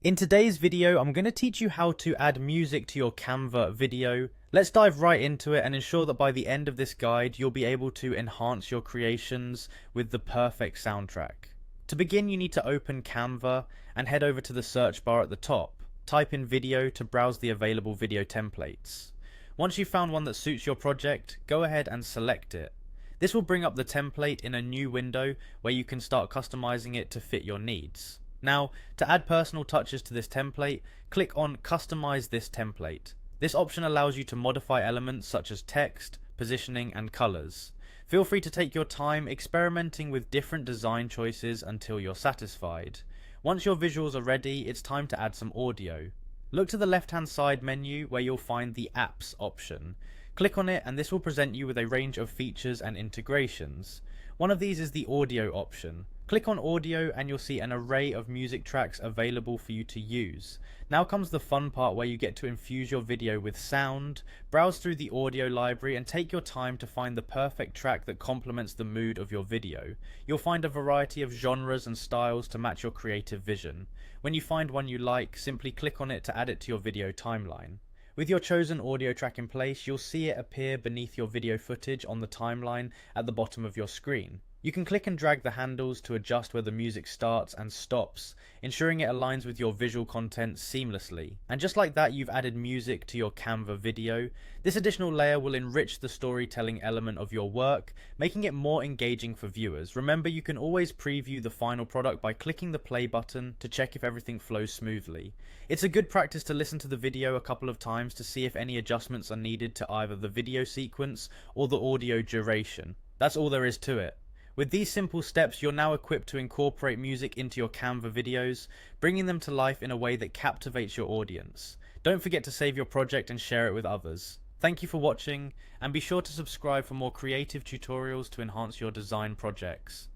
In today's video, I'm going to teach you how to add music to your Canva video. Let's dive right into it and ensure that by the end of this guide, you'll be able to enhance your creations with the perfect soundtrack. To begin, you need to open Canva and head over to the search bar at the top. Type in video to browse the available video templates. Once you've found one that suits your project, go ahead and select it. This will bring up the template in a new window where you can start customizing it to fit your needs. Now, to add personal touches to this template, click on Customize this template. This option allows you to modify elements such as text, positioning, and colors. Feel free to take your time experimenting with different design choices until you're satisfied. Once your visuals are ready, it's time to add some audio. Look to the left-hand side menu where you'll find the Apps option. Click on it and this will present you with a range of features and integrations. One of these is the audio option. Click on audio and you'll see an array of music tracks available for you to use. Now comes the fun part where you get to infuse your video with sound, browse through the audio library and take your time to find the perfect track that complements the mood of your video. You'll find a variety of genres and styles to match your creative vision. When you find one you like, simply click on it to add it to your video timeline. With your chosen audio track in place, you'll see it appear beneath your video footage on the timeline at the bottom of your screen. You can click and drag the handles to adjust where the music starts and stops, ensuring it aligns with your visual content seamlessly. And just like that, you've added music to your Canva video. This additional layer will enrich the storytelling element of your work, making it more engaging for viewers. Remember, you can always preview the final product by clicking the play button to check if everything flows smoothly. It's a good practice to listen to the video a couple of times to see if any adjustments are needed to either the video sequence or the audio duration. That's all there is to it. With these simple steps, you're now equipped to incorporate music into your Canva videos, bringing them to life in a way that captivates your audience. Don't forget to save your project and share it with others. Thank you for watching, and be sure to subscribe for more creative tutorials to enhance your design projects.